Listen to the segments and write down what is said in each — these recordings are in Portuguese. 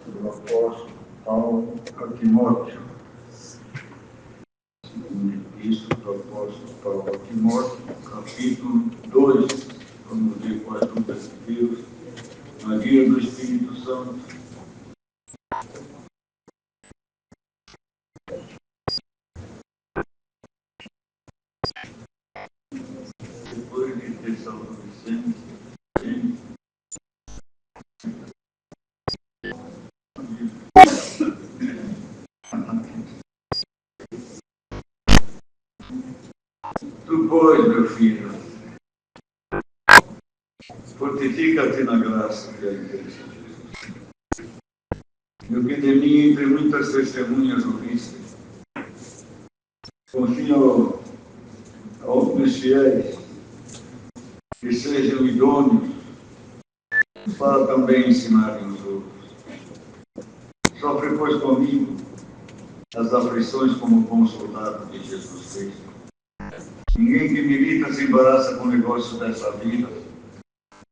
do apóstolo Paulo a Timóteo. Segunda epístola do apóstolo Paulo a Timóteo, capítulo 2, vamos ver com a ajuda de Deus, na guia do Espírito Santo. Depois de Tessalonicenses, tu, pois, meu filho, fortifica-te na graça que é em Cristo Jesus. E o que de mim, entre muitas testemunhas, ouviste, confia a homens fiéis, que sejam idôneos, para também ensinarem os outros. Sofre, pois, comigo as aflições como bom soldado de Jesus Cristo. Ninguém que milita se embaraça com o negócio dessa vida,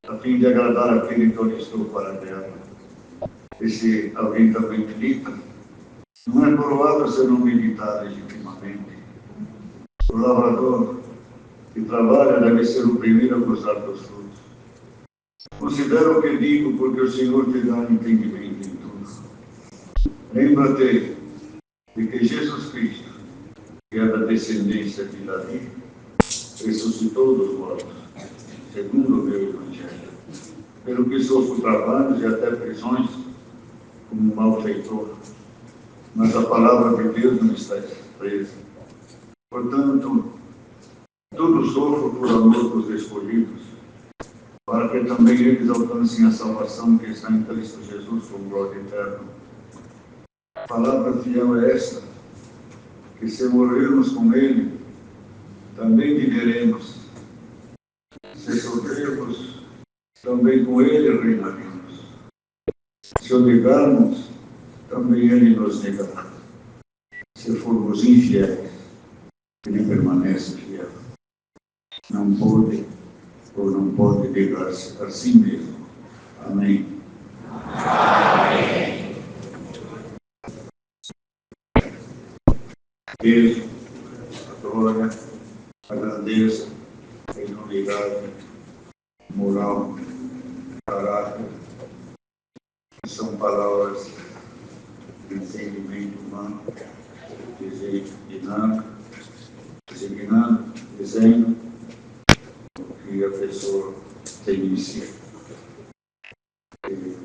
a fim de agradar aquele que eu lhe estou para dela. E se alguém também milita, não é coroado se não militar legitimamente. O lavrador que trabalha deve ser o primeiro a gozar dos frutos. Considera o que digo, porque o Senhor te dá entendimento em tudo. Lembra-te de que Jesus Cristo, que é da descendência de Davi, ressuscitou dos mortos, segundo o meu Evangelho, pelo que sofro trabalhos e até prisões, como malfeitor. Mas a palavra de Deus não está presa. Portanto, tudo sofro por amor dos escolhidos, para que também eles alcancem a salvação que está em Cristo Jesus com glória eterna. A palavra fiel é esta, que se morrermos com Ele, também viveremos. Se sofrermos, também com Ele reinaremos. Se o negarmos, também Ele nos negará. Se formos infiéis, Ele permanece fiel. Não pode ou não pode negar-se a si mesmo. Amém. Amém. Deus, a glória, a grandeza, a inutilidade, moral, caráter, são palavras de entendimento humano, dizendo o que a pessoa tem em si. Ele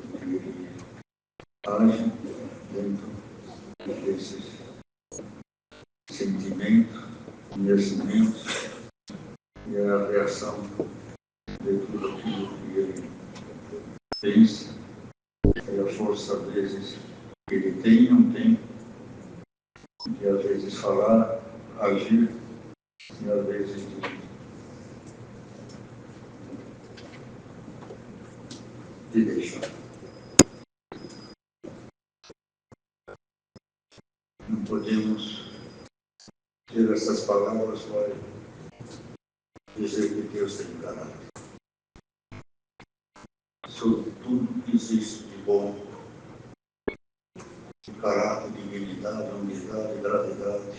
age dentro desses sentimentos, conhecimentos e a reação de tudo aquilo que ele pensa e a força, às vezes, que ele tem e não tem, e às vezes falar, agir, e às vezes de deixar. Não podemos ter essas palavras para dizer que Deus tem caráter. Sobre tudo que existe de bom, de caráter, dignidade, humildade, gravidade,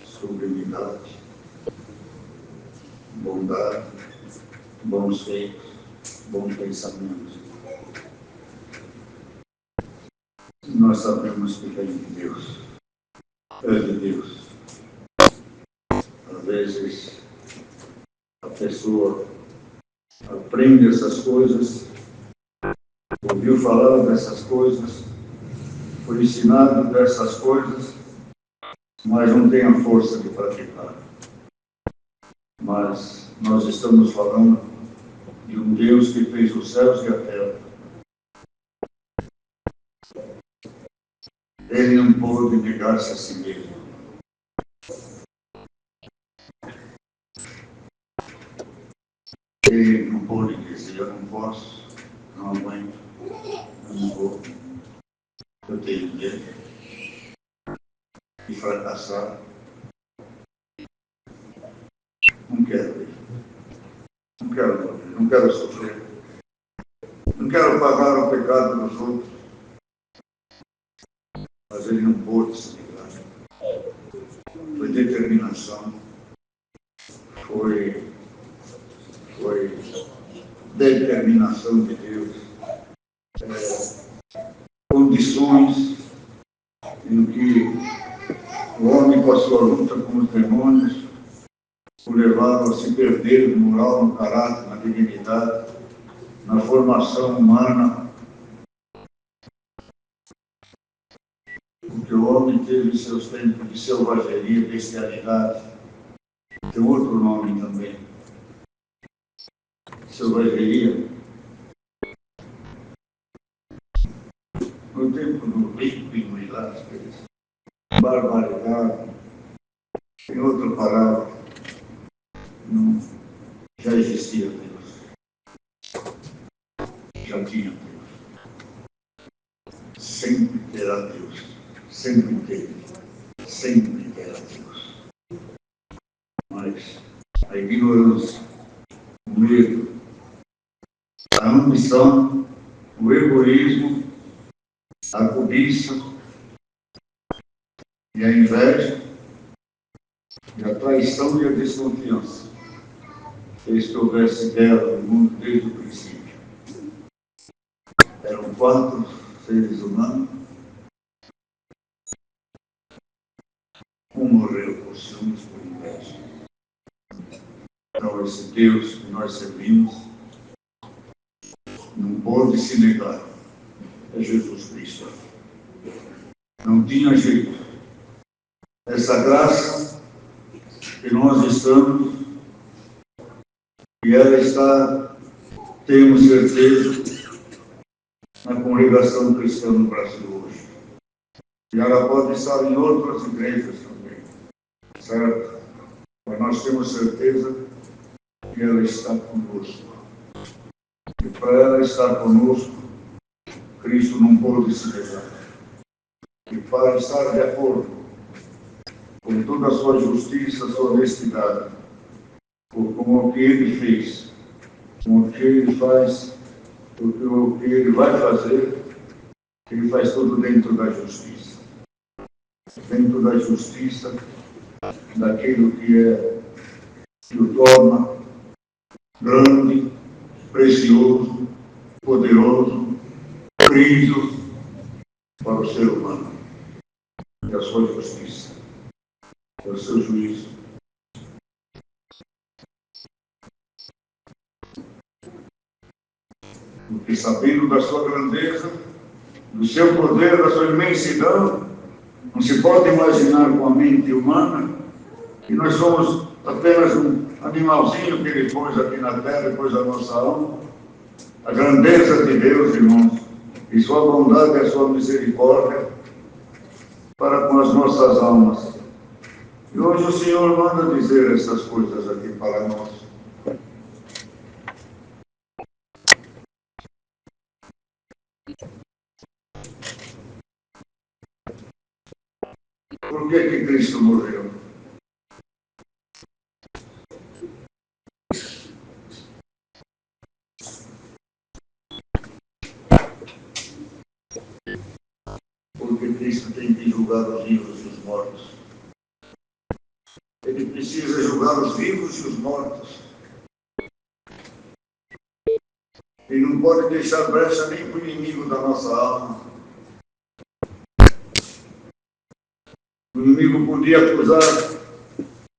sublimidade, bondade, bons feitos, bons pensamentos. Nós sabemos que vem de Deus. É de Deus. Às vezes, a pessoa aprende essas coisas, ouviu falar dessas coisas, foi ensinado dessas coisas, mas não tem a força de praticar. Mas nós estamos falando de um Deus que fez os céus e a terra. Ele não pôde negar-se a si mesmo. Ele não pôde dizer, eu não posso, não aguento, eu não vou, eu tenho medo de fracassar. Não quero ir, não quero morrer, não quero sofrer, não quero quero pagar o pecado dos outros, mas ele não pôde se livrar. Foi determinação, foi determinação de Deus, condições em que o homem, com a sua luta com os demônios, o levaram a se perder no moral, no caráter, na dignidade, na formação humana. Porque o homem teve seus tempos de selvageria, bestialidade. Tem outro nome também. Selvageria. No tempo do rico e no ilásio, barbaridade. Tem outra palavra. Não, já existia Deus. Já tinha Deus. Sempre terá Deus. Sempre teve. Sempre terá Deus. Mas a ignorância, o medo, a ambição, o egoísmo, a cobiça e a inveja, e a traição e a desconfiança fez que houvesse guerra no mundo desde o princípio. Eram 4 seres humanos. Um morreu por ciúmes, por inveja. Então, esse Deus que nós servimos não pôde se negar. É Jesus Cristo. Não tinha jeito. Essa graça que nós estamos, e ela está, temos certeza, na congregação cristã no Brasil hoje. E ela pode estar em outras igrejas também, certo? Mas nós temos certeza que ela está conosco. E para ela estar conosco, Cristo não pôde se negar. E para estar de acordo com toda a sua justiça, sua honestidade, com o que ele fez, com o que ele faz, o que ele vai fazer, ele faz tudo dentro da justiça. Dentro da justiça, daquilo que o torna grande, precioso, poderoso, querido para o ser humano. É a sua justiça, é o seu juízo. Porque sabendo da sua grandeza, do seu poder, da sua imensidão, não se pode imaginar com a mente humana que nós somos apenas um animalzinho que ele pôs aqui na terra e pôs a nossa alma. A grandeza de Deus, irmãos, e sua bondade e a sua misericórdia para com as nossas almas. E hoje o Senhor manda dizer essas coisas aqui para nós. Por que Cristo morreu? Porque Cristo tem que julgar os vivos e os mortos. Ele precisa julgar os vivos e os mortos. Ele não pode deixar brecha nem para o inimigo da nossa alma. O inimigo podia acusar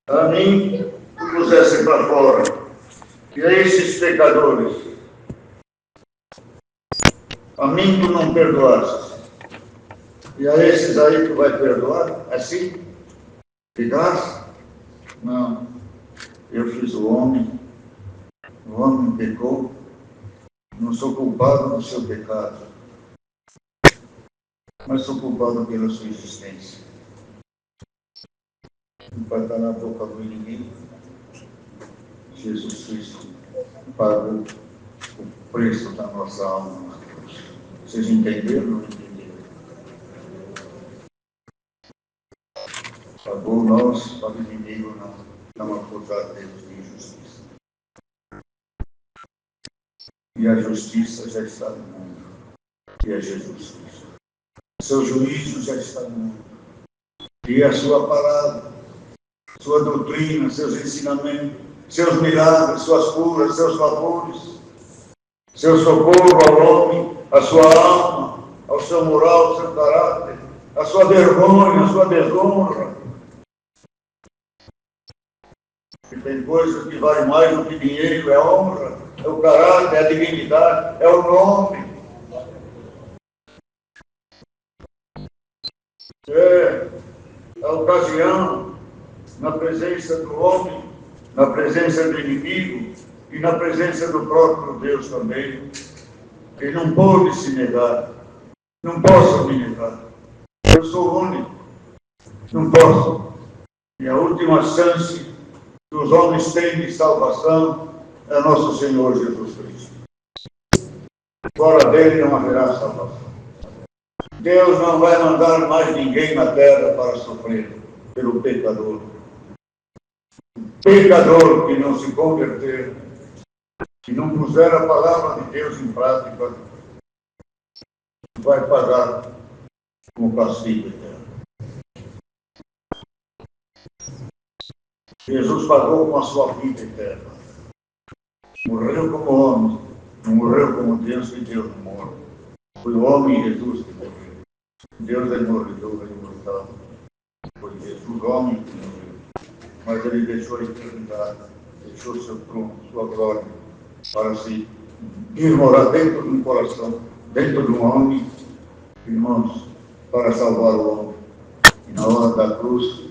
a mim que pusesse para fora. E a esses pecadores, a mim tu não perdoaste. E a esses aí tu vai perdoar? Assim? De graça? Não. Eu fiz o homem pecou, não sou culpado do seu pecado, mas sou culpado pela sua existência. Vai estar na boca do inimigo. Jesus Cristo pagou o preço da nossa alma. Vocês entenderam ou não entenderam? Pagou nós para o inimigo não acusar Deus de injustiça. e a justiça já está no mundo, que é Jesus Cristo. Seu juízo já está no mundo, e a sua palavra, sua doutrina, seus ensinamentos, seus milagres, suas curas, seus favores, seu socorro ao homem, a sua alma, ao seu moral, ao seu caráter, a sua vergonha, a sua desonra. E tem coisas que valem mais do que dinheiro, é a honra, é o caráter, é a dignidade, é o nome. É a ocasião, na presença do homem, na presença do inimigo e na presença do próprio Deus também. Ele não pode se negar, não posso me negar. Eu sou único, não posso. E a última chance que os homens têm de salvação é nosso Senhor Jesus Cristo. Fora dele não haverá salvação. Deus não vai mandar mais ninguém na terra para sofrer pelo pecador. Pecador que não se converter, que não puser a palavra de Deus em prática, vai pagar com o castigo eterno. Jesus pagou com a sua vida eterna. Morreu como homem, não morreu como Deus, que Deus não morre. Foi o homem Jesus que morreu. Deus é morredor, é imortal. Foi Jesus, homem, que morreu. Mas ele deixou a eternidade, deixou seu trono, sua glória, para se ir morar dentro de um coração, dentro de um homem, irmãos, para salvar o homem. E na hora da cruz,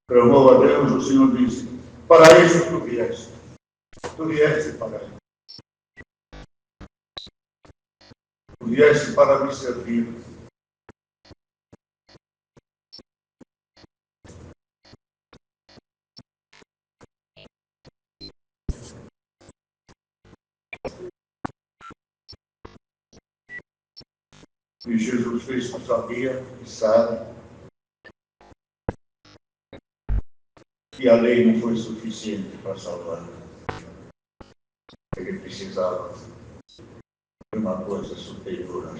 clamou a Deus, o Senhor disse: para isso tu vieste. Tu vieste para isso. Tu vieste para me servir. E Jesus Cristo sabia e sabe que a lei não foi suficiente para salvar. Ele precisava de uma coisa superior.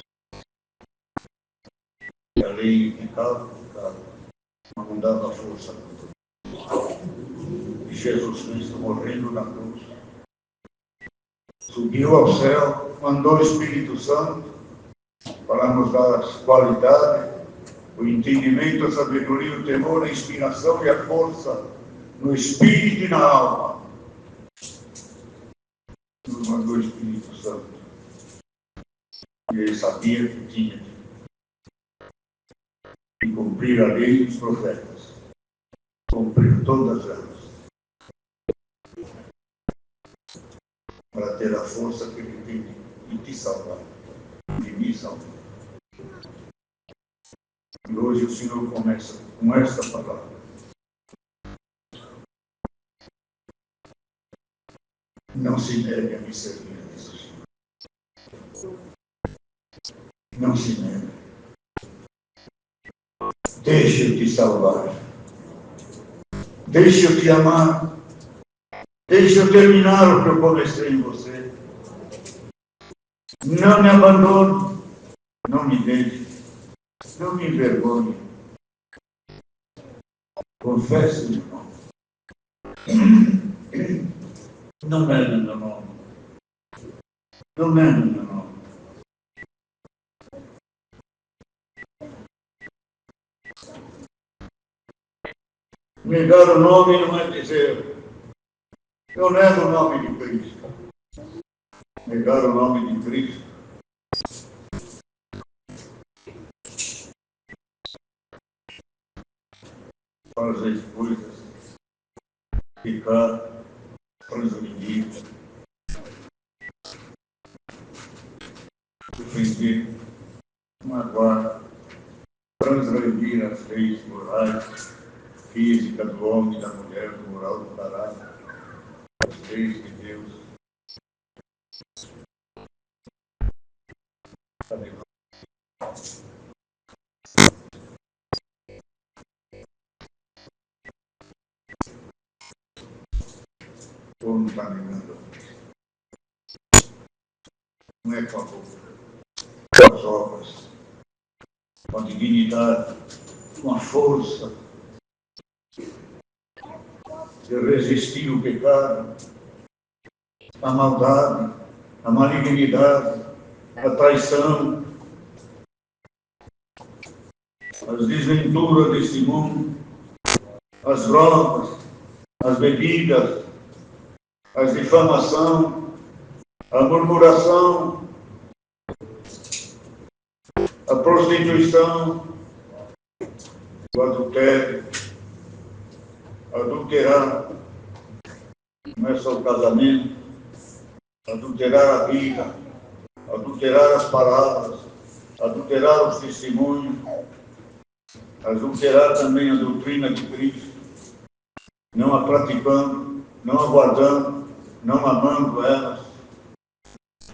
E a lei ficava, mas não dava força. E Jesus Cristo, morrendo na cruz, subiu ao céu, mandou o Espírito Santo para nos dar as qualidades, o entendimento, a sabedoria, o temor, a inspiração e a força no espírito e na alma. Nos mandou o Espírito Santo. E ele sabia que tinha que cumprir a lei dos profetas, cumprir todas elas, para ter a força que ele tem de te salvar, de me salvar. E hoje o Senhor começa com esta palavra. Não se negue a me servir, diz o Senhor. Não se negue. Deixa eu te salvar. Deixa eu te amar. Deixa eu terminar o que eu comecei em você. Não me abandone. Não me deixe. Não me envergonhe. Confesse, irmão. Não negue meu nome. Não negue meu nome. Negar o nome não é dizer: eu nego o nome de Cristo. Negar o nome de Cristo fazer coisas, ficar transgredir, ofender, magoar, transgredir as leis morais, físicas do homem, da mulher, do moral, do caráter, as leis de Deus. Todo está negando. é com a boca, com as obras, com a dignidade, com a força de resistir o pecado, a maldade, a malignidade, a traição, as desventuras deste mundo, as drogas, as bebidas, a difamação, a murmuração, a prostituição, o adultério, adulterar, não é só o casamento, adulterar a vida, adulterar as palavras, adulterar os testemunhos, adulterar também a doutrina de Cristo, não a praticando, não a guardando, não amando elas,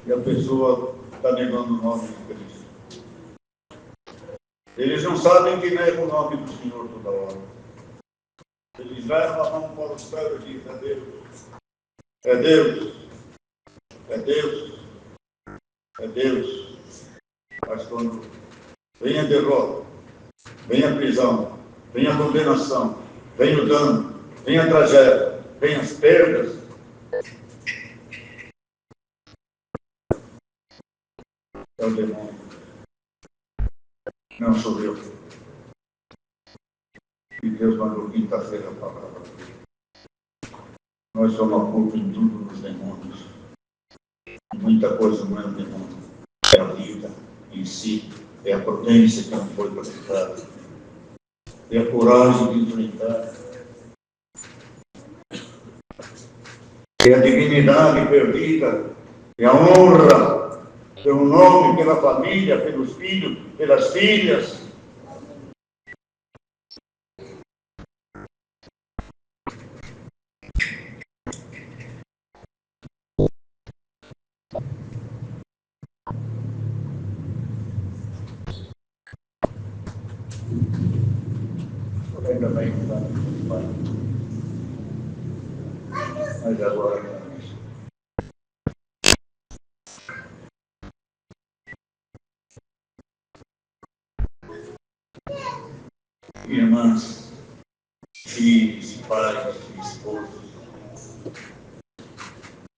e a pessoa está negando o nome de Cristo. Eles não sabem que nega o nome do Senhor toda hora. Eles levam a mão para o céu e dizem: é Deus, é Deus, é Deus, é Deus. Mas quando vem a derrota, vem a prisão, vem a condenação, vem o dano, vem a tragédia, vem as perdas, é o demônio. Não sou eu. E Deus mandou quinta-feira a palavra. Nós somos a culpa em tudo dos demônios. Muita coisa não é o demônio. É a vida em si. É a prudência que não foi praticada. É a coragem de enfrentar. É a dignidade perdida. É a honra pelo nome, pela família, pelos filhos, pelas filhas. Ainda bem que está no Pai. Mas agora, irmãs, filhos, pais, esposos,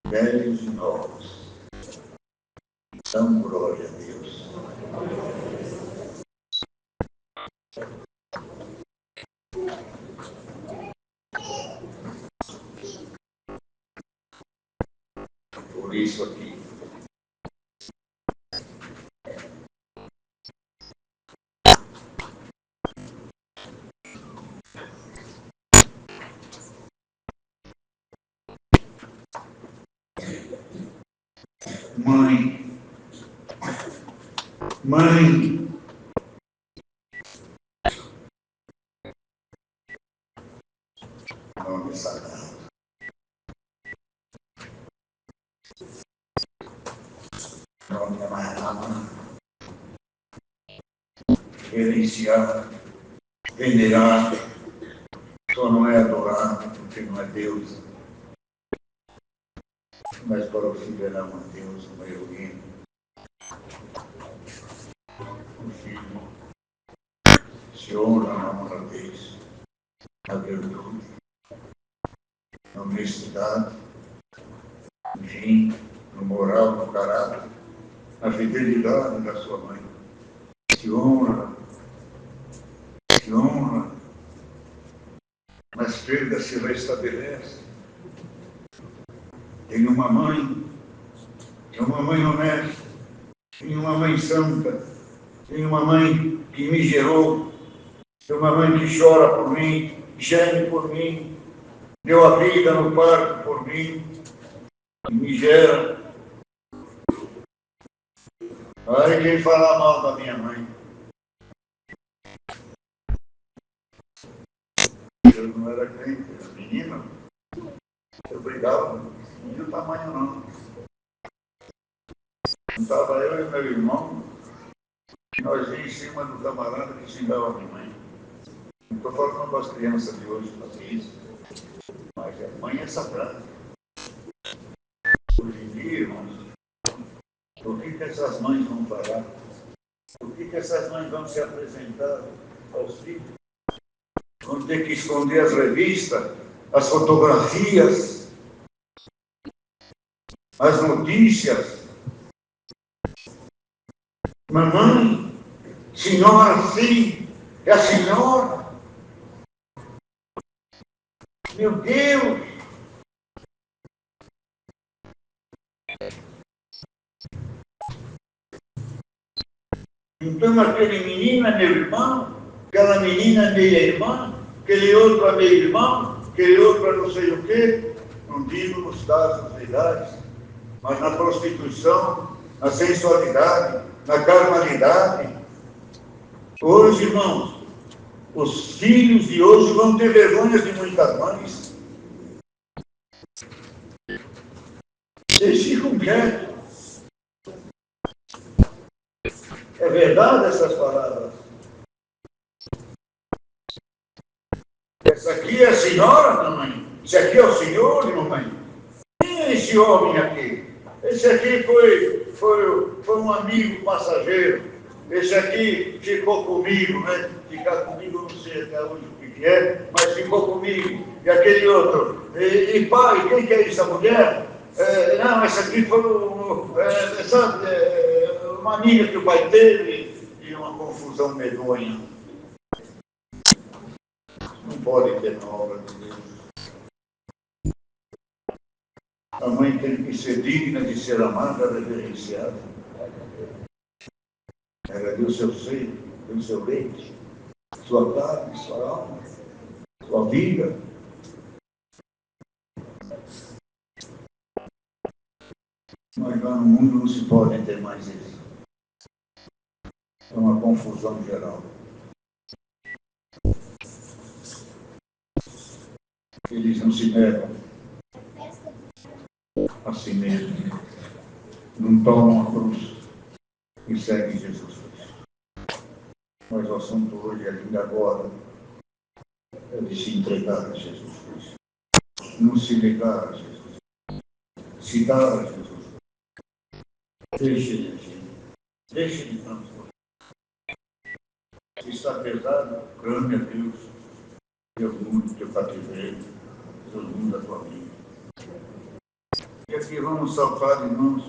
velhos e novos, dão glória a Deus. Por isso aqui, mãe, nome sagrado, nome amarrado, reverenciar, venerar, só não é adorado porque não é Deus, mas para o Filho era uma Deus, uma heroína. O Filho se honra na honradez, na virtude, na honestidade, enfim, no moral, no caráter, na fidelidade da sua mãe. Se honra, mas perda se restabelece. Tem uma mãe honesta, tem uma mãe santa, tem uma mãe que me gerou, tem uma mãe que chora por mim, geme por mim, deu a vida no parto por mim, e me gera. Aí quem falar mal da minha mãe? Eu não era crente, era menino. Eu brigava, não tinha tamanho não. Estava eu e meu irmão, nós ia em cima do camarada que xingava a minha mãe. Não estou falando para as crianças de hoje fazer isso, mas a mãe é sagrada. Hoje em dia, irmãos, o que que essas mães vão falar? O que essas mães vão se apresentar aos filhos? Vão ter que esconder as revistas, as fotografias, as notícias. Mamãe, senhora, sim, é a senhora. Meu Deus! Então aquele menino é meu irmão, aquela menina é minha irmã, aquele outro é meu irmão, aquele outro é não sei o quê. Não digo nos casos legais, mas na prostituição, na sensualidade, na carnalidade. Hoje, irmãos, os filhos de hoje vão ter vergonha de muitas mães. Vocês ficam quietos. É verdade essas palavras? Essa aqui é a senhora, mamãe? Esse aqui é o senhor, mamãe? Quem é esse homem aqui? Esse aqui foi um amigo passageiro. Esse aqui ficou comigo, né? Ficar comigo, não sei até hoje o que é, mas ficou comigo. E aquele outro. E pai, quem que é essa mulher? Não, essa aqui foi uma amiga que o pai teve. E uma confusão medonha. Não pode ter na obra de Deus. A mãe tem que ser digna de ser amada, reverenciada. Ela deu seu seio, deu seu leite, sua carne, sua alma, sua vida. Mas lá no mundo não se pode ter mais isso. É uma confusão geral. Eles não se negam a si mesmos. Não tomam a cruz e seguem Jesus Cristo. Mas o assunto hoje, ainda agora, é de se entregar a Jesus Cristo. Não se negar a Jesus. Se dar a Jesus. Deixe de agir. Deixe de transportar. Se está pesado, clame a Deus. Deus muda o teu cativeiro. Deus muda a tua vida. E aqui vamos saltar, irmãos,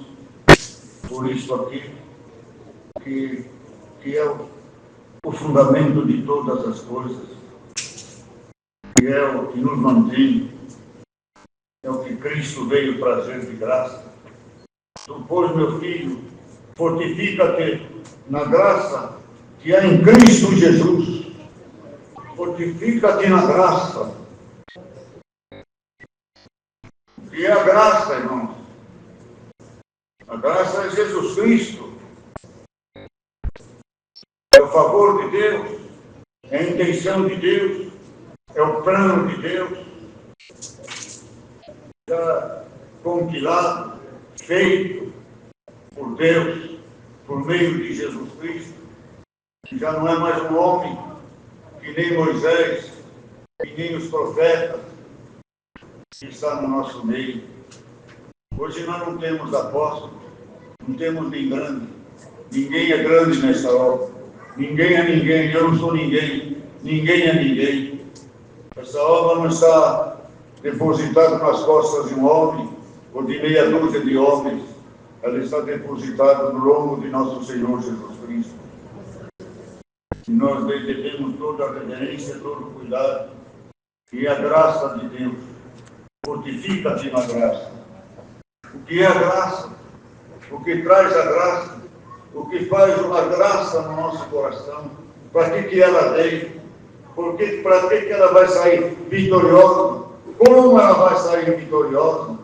por isso aqui, que é o fundamento de todas as coisas, que é o que nos mantém, é o que Cristo veio trazer de graça. Tu, pois, meu filho, fortifica-te na graça que há em Cristo Jesus. Fortifica-te na graça. E a graça, irmãos? A graça é Jesus Cristo. É o favor de Deus. É a intenção de Deus. É o plano de Deus. Já compilado, feito por Deus, por meio de Jesus Cristo. Já não é mais um homem que nem Moisés, que nem os profetas que está no nosso meio. Hoje nós não temos apóstolos, não temos ninguém grande. Ninguém é grande nessa obra. Ninguém é ninguém, eu não sou ninguém. Ninguém é ninguém. Essa obra não está depositada nas costas de um homem ou de meia dúzia de homens. Ela está depositada no lombo de nosso Senhor Jesus Cristo. E nós devemos toda a reverência, todo o cuidado. E a graça de Deus. Fortifica-te na graça. O que é a graça? O que traz a graça? O que faz uma graça no nosso coração? Para que ela veio? Para que ela vai sair vitoriosa? Como ela vai sair vitoriosa?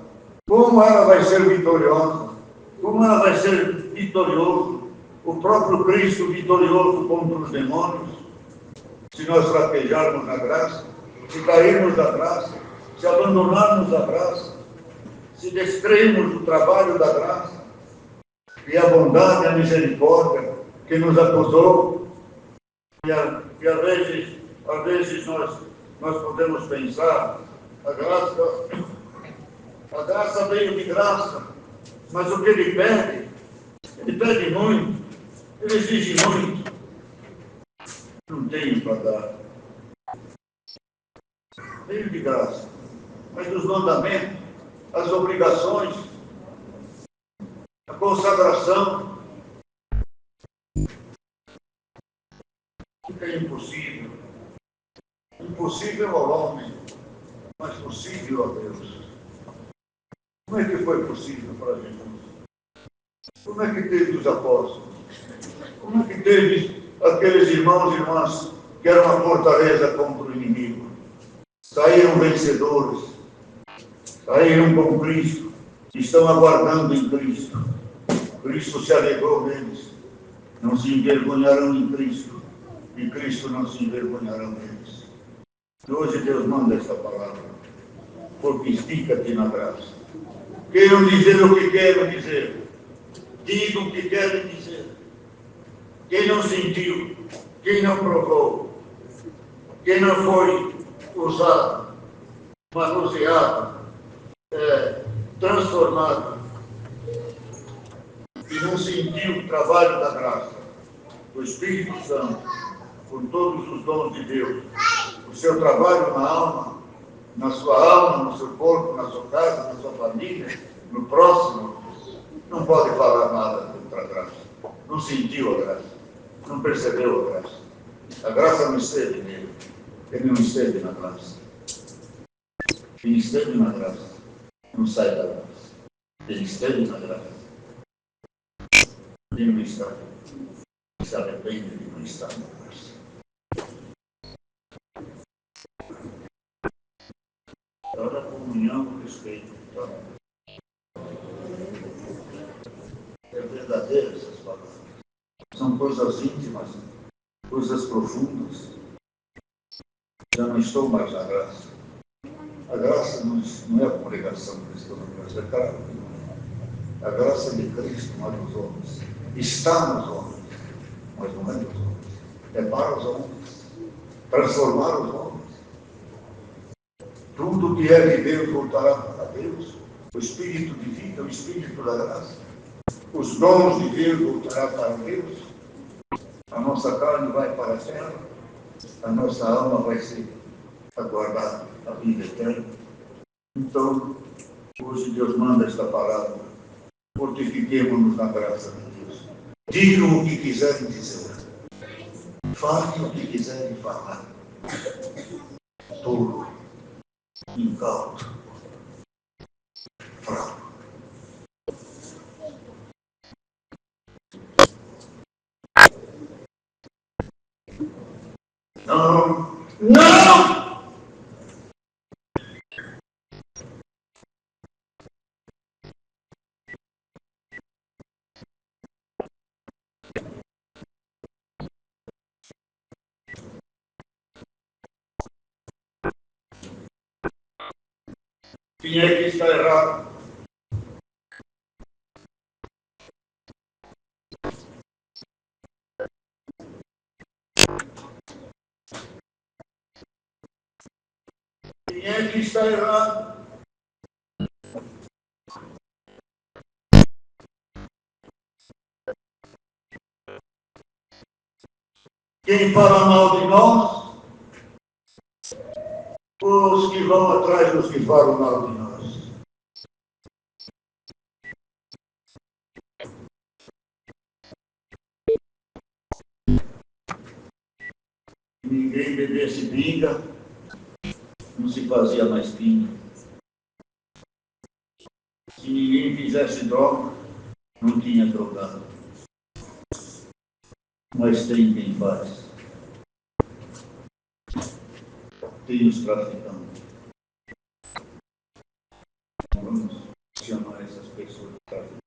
Como ela vai ser vitoriosa? Como ela vai ser vitorioso? O próprio Cristo vitorioso contra os demônios? Se nós fraquejarmos na graça, se cairmos da graça, se abandonarmos a graça, se descremos do trabalho da graça, e a bondade e a misericórdia que nos acusou, e às vezes nós podemos pensar, a graça veio de graça, mas o que ele pede Ele pede muito, ele exige muito. Não tenho para dar. Tenho de graça. Mas os mandamentos, as obrigações, a consagração, é impossível. Impossível ao homem, mas possível a Deus. Como é que foi possível para Jesus? Como é que teve os apóstolos? Como é que teve aqueles irmãos e irmãs que eram uma fortaleza contra o inimigo? Saíram vencedores, saíram com Cristo, estão aguardando em Cristo. Cristo se alegrou deles, não se envergonharão em Cristo, e Cristo não se envergonharão deles. E hoje Deus manda esta palavra, fortifica-te na graça. Queiram dizer o que querem dizer, digam o que querem dizer. Quem não sentiu, quem não provou, quem não foi usado, manuseado, transformado, e não sentiu o trabalho da graça, do Espírito Santo, por todos os dons de Deus, o seu trabalho na alma, na sua alma, no seu corpo, na sua casa, na sua família, no próximo, não pode falar nada contra a graça. Não sentiu a graça, não percebeu a graça. A graça não esteve nele, ele não esteve na graça. Quem esteve na graça não sai da graça. Quem esteve na graça, quem não está, se arrepende de não estar na graça. Agora, a comunhão, o respeito. É verdadeiro essas palavras. São coisas íntimas, coisas profundas. Já não estou mais na graça. A graça não é a congregação cristã, é claro que não é. A graça de Cristo não é dos homens. Está nos homens, mas não é dos homens. É para os homens. Transformar os homens. Tudo que é de Deus voltará para Deus. O Espírito de vida, o Espírito da graça. Os dons de Deus voltará para Deus. A nossa carne vai para a terra. A nossa alma vai ser aguardada a vida eterna. Então, hoje Deus manda esta palavra. Fortifiquemo-nos na graça de Deus. Digam o que quiserem dizer. Falem o que quiserem falar. Tolo, incauto, fraco. Não! Não! Quem é que está errado? Quem é que está errado? Quem fala mal de nós? Os que vão atrás dos que falam mal de nós. Ninguém bebesse pinga, não se fazia mais pinga. Se ninguém fizesse droga, não tinha drogado. Mas tem quem faz. Tem os traficantes. Vamos chamar essas pessoas de traficantes.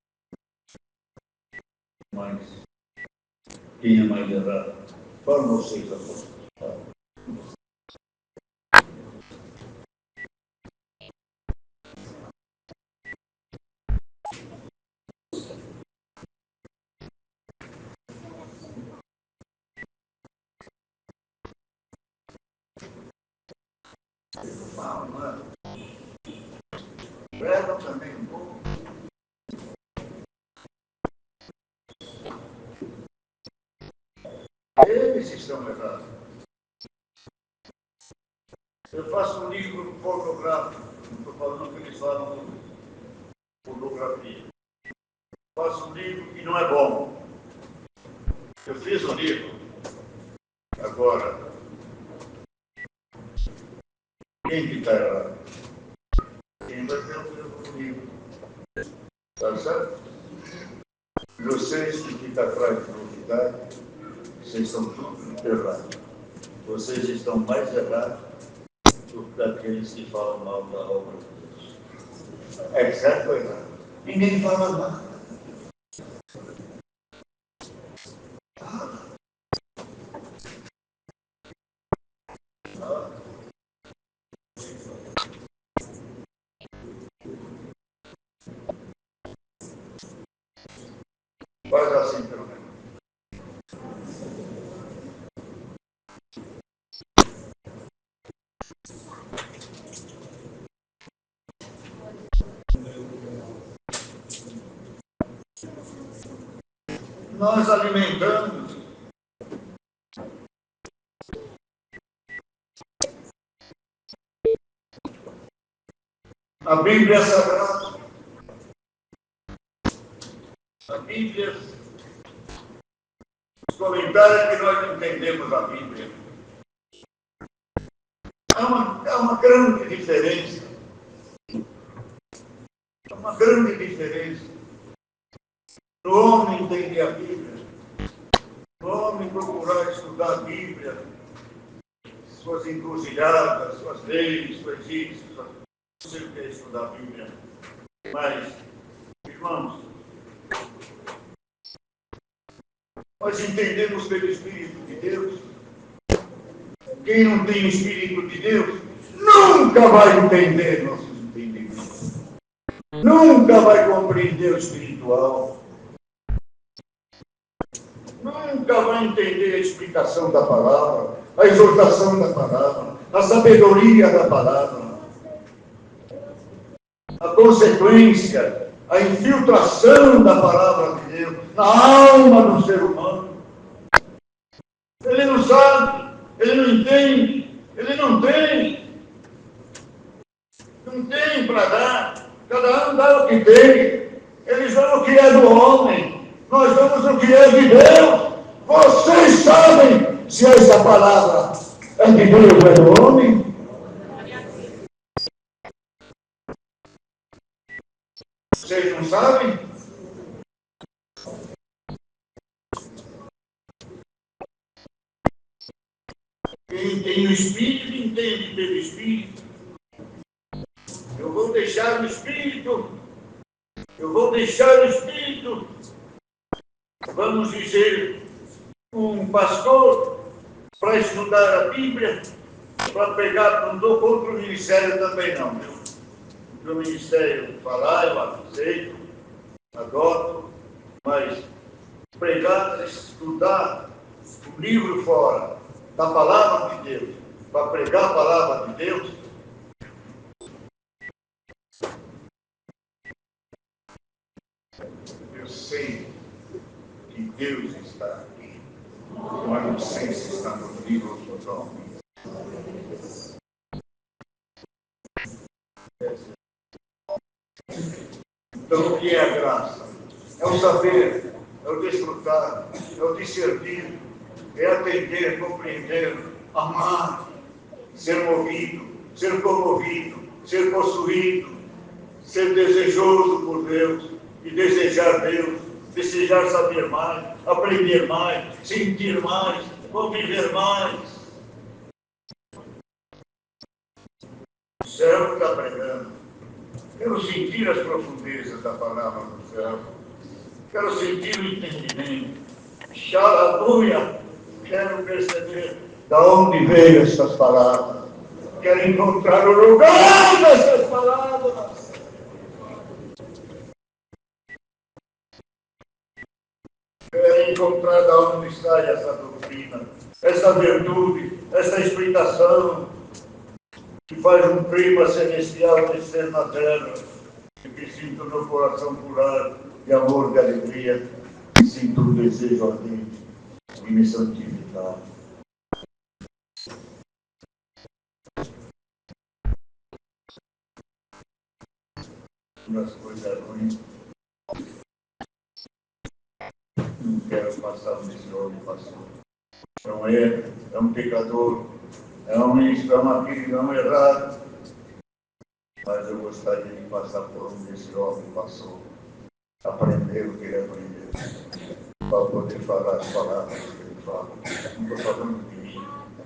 Mas quem é mais errado? Para vocês, apóstolos. Prega também um pouco. Eles estão errados. Eu faço um livro pornográfico, não estou falando que eles falam pornografia. Eu faço um livro que não é bom. Eu fiz um livro. Agora, quem que está errado? Quem vai ter o livro? Tá certo? Vocês que ficam atrás de novidade, vocês estão tudo errados. Vocês estão mais errados do que aqueles que falam mal da obra de Deus. É certo ou errado? Ninguém fala nada. Faz assim, pelo menos. Nós alimentamos a Bíblia Sagrada. A Bíblia, os comentários que nós entendemos a Bíblia. É uma grande diferença. É uma grande diferença. O homem entender a Bíblia. O homem procurar estudar a Bíblia. Suas encruzilhadas, suas leis, suas isso. Não sei o que é estudar a Bíblia. Mas, irmãos, nós entendemos pelo Espírito de Deus. Quem não tem o Espírito de Deus nunca vai entender nossos entendimentos. Nunca vai compreender o espiritual. Nunca vai entender a explicação da palavra, a exortação da palavra, a sabedoria da palavra, a consequência, a infiltração da palavra de Deus na alma do ser humano. Ele não sabe, ele não entende, ele não tem. Não tem para dar. Cada um dá o que tem. Eles dão o que é do homem. Nós damos o que é de Deus. Vocês sabem se essa palavra é de Deus ou é do homem? Vocês não sabem? Quem tem o Espírito entende pelo Espírito. Eu vou deixar o Espírito. Eu vou deixar o Espírito. Vamos dizer, um pastor para estudar a Bíblia, para pegar, não estou contra o ministério também não, viu? O ministério falar, eu aceito, adoto, mas pregar, estudar o livro fora da palavra de Deus, para pregar a palavra de Deus, eu sei que Deus está aqui. Mas não sei se está no livro totalmente. Então, o que é a graça? É o saber, é o desfrutar, é o discernir, é atender, compreender, amar, ser movido, ser comovido, ser possuído, ser desejoso por Deus e desejar Deus, desejar saber mais, aprender mais, sentir mais, conviver mais. O céu está pregando. Quero sentir as profundezas da palavra do céu. Quero sentir o entendimento. Aleluia! Quero perceber de onde veio essas palavras. Quero encontrar o lugar dessas palavras. Quero encontrar de onde sai essa doutrina, essa virtude, essa explicação que faz um clima celestial descer na terra e que sinto no coração curar de amor, de alegria, e sinto um desejo ardente e me santificar. Nas coisas ruins, não quero passar desse homem, pastor. É um pecador, é uma cristão errado, mas eu gostaria de passar por onde esse homem passou, aprender o que ele aprendeu, para poder falar as palavras que ele fala. Não estou falando de mim,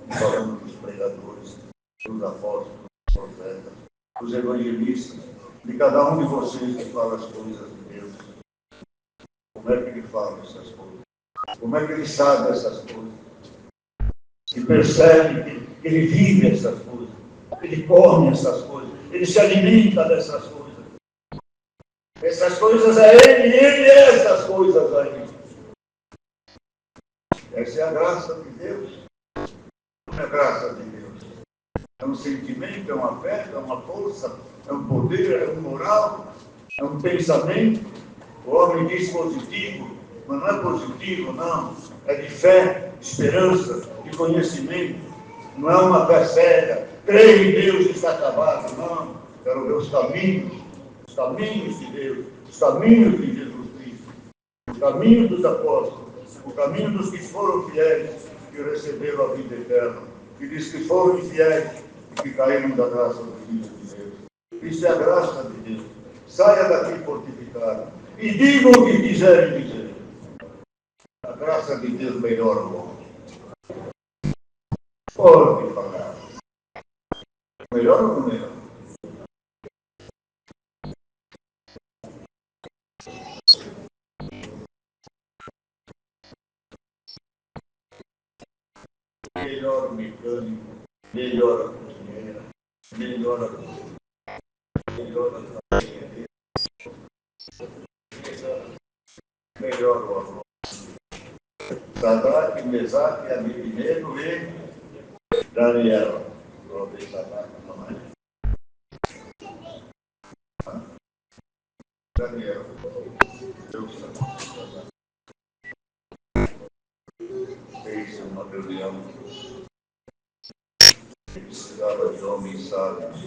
estou falando dos pregadores, dos apóstolos, dos profetas, dos evangelistas, de cada um de vocês que fala as coisas de Deus. Como é que ele fala essas coisas? Como é que ele sabe essas coisas? Que percebe que ele vive essas coisas, ele come essas coisas, ele se alimenta dessas coisas. Essas coisas é ele, e ele é essas coisas aí. Essa é a graça de Deus. Não é a graça de Deus. É um sentimento, é um afeto, é uma força, é um poder, é um moral, é um pensamento. O homem diz positivo, mas não é positivo, não. É de fé, de esperança, de conhecimento. Não é uma fé cega. Creio em Deus e está acabado. Não. Quero ver os caminhos de Deus, os caminhos de Jesus Cristo, o caminho dos apóstolos, o caminho dos que foram fiéis e receberam a vida eterna, e dos que foram infiéis e que caíram da graça do Filho de Deus. Isso é a graça de Deus. Saia daqui fortificado e digam o que quiserem dizer. A graça de Deus melhora o homem. Pode falar. Melhor ou não melhor? Melhora o mecânico, melhora a cozinheira, melhora a família, melhora o amor. Sadraque, Mesaque, Abednego e Daniel. Glória a Sadraque, não é? Daniel, Deus fez uma reunião que precisava de homens sábios.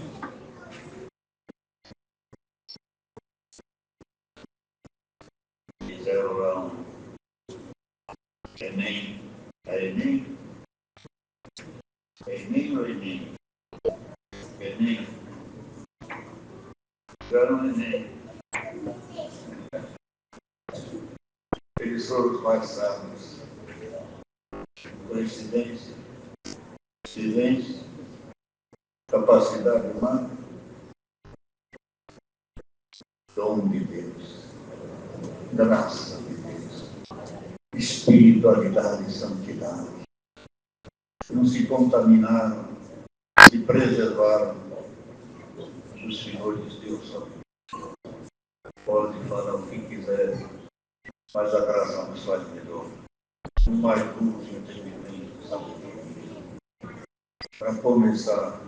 Fizeram lá um Enem. É Enem? É Enem ou Enem? Enem. Fizeram um Enem. Eles foram os mais sábios. Coincidência? Silêncio? Capacidade humana? Dom de Deus. Graça de Deus. Espiritualidade e santidade. Não se contaminaram, se preservaram. Os senhores Deus só pode falar o que quiser, mas a graça nos faz melhor. O mais duro de entendimento, sabedoria. Para começar,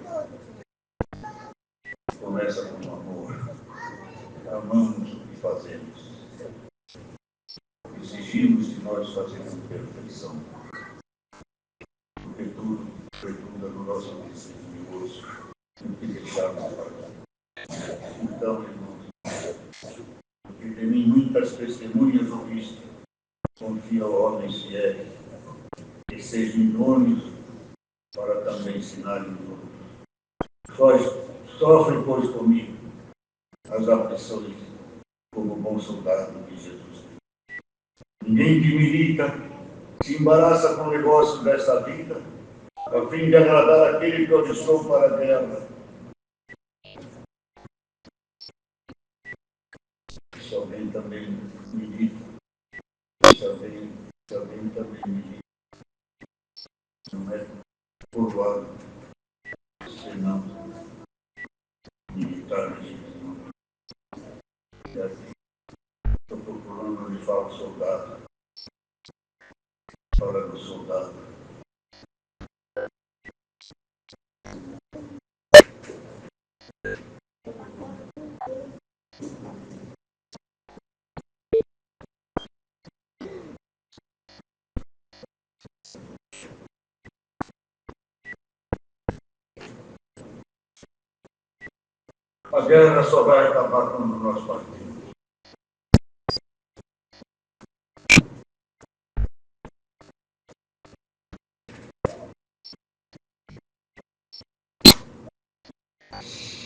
começa com o amor. Amamos o que fazemos. Exigimos de nós fazermos perfeição. Porque tudo redunda no nosso desígnio e osso, no que deixarmos para cá. Então, irmãos, porque de mim muitas testemunhas ouviste, confia ao homens fiéis, que sejam idôneos para também ensinar os outros. Sofre, pois, comigo as aflições como bom soldado de Jesus. Ninguém que milita se embaraça com o negócio desta vida, a fim de agradar aquele que eu estou para dela. Se alguém também milita, se alguém também milita, não é por lado, senão militar legítimo. E assim, estou procurando onde fala soldado, fala do soldado. A guerra só vai acabar quando nós partimos.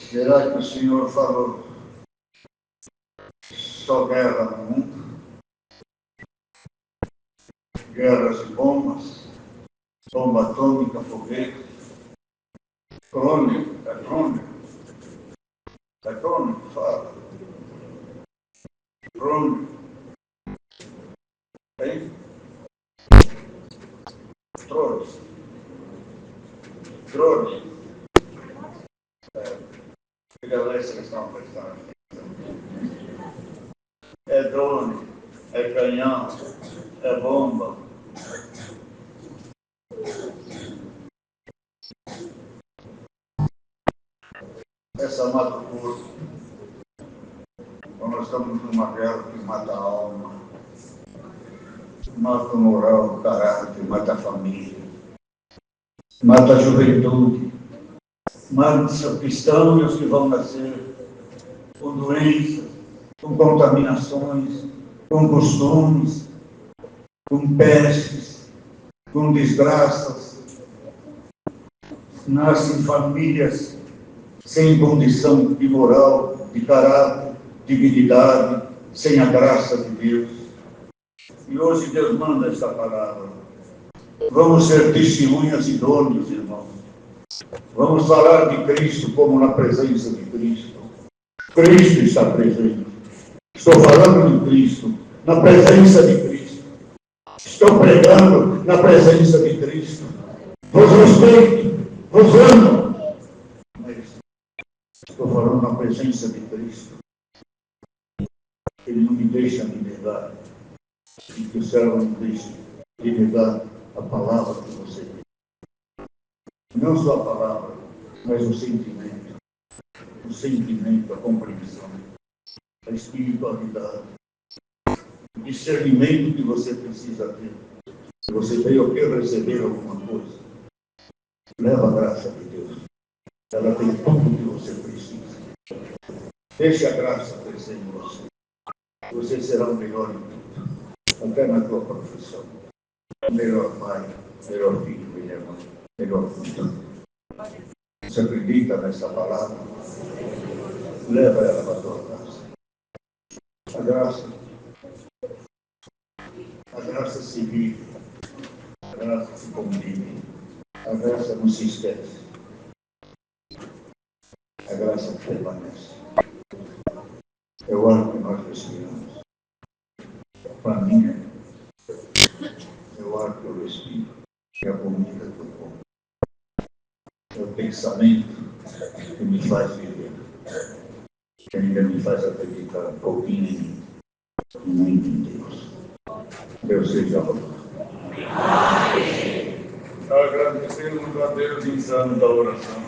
Será que o Senhor falou só guerra no mundo? Guerras de bombas, bomba atômica, foguete, crônico, fala. Crônico, hein? Drones. Que galera vocês estão prestando? É drone, é canhão, é bomba. Essa mata o corpo. Então nós estamos numa guerra que mata a alma, mata o moral, o caráter, mata a família, mata a juventude, mata os que estão e os que vão nascer, com doenças, com contaminações, com costumes, com pestes, com desgraças. Nascem famílias sem condição de moral, de caráter, dignidade, sem a graça de Deus. E hoje Deus manda esta palavra. Vamos ser testemunhas idôneas, irmãos. Vamos falar de Cristo como na presença de Cristo. Cristo está presente. Estou falando de Cristo, na presença de Cristo. Estou pregando na presença de Cristo. Vos respeito, vos amo. Estou falando na presença de Cristo. Ele não me deixa me negar. E que o céu não deixe de negar a palavra que você tem. Não só a palavra, mas o sentimento. O sentimento, a compreensão, a espiritualidade, o discernimento que você precisa ter. Se você veio aqui receber alguma coisa, leva a graça de Deus. Ela tem tudo o que você precisa. Deixe a graça crescer em você. Você será o melhor em tudo, até na tua profissão. Melhor pai, melhor filho, melhor mãe, melhor filho. Você acredita nessa palavra? Leva ela para a tua casa. A graça se vive, a graça se convive, a graça não se esquece, a graça permanece. É o ar que nós respiramos. Para mim, é o ar que eu respiro, é a comida que eu como. É o pensamento que me faz viver, que ainda me faz acreditar um pouquinho em mim, e muito em Deus. Deus seja louvado. Agradecemos a Deus em santa oração.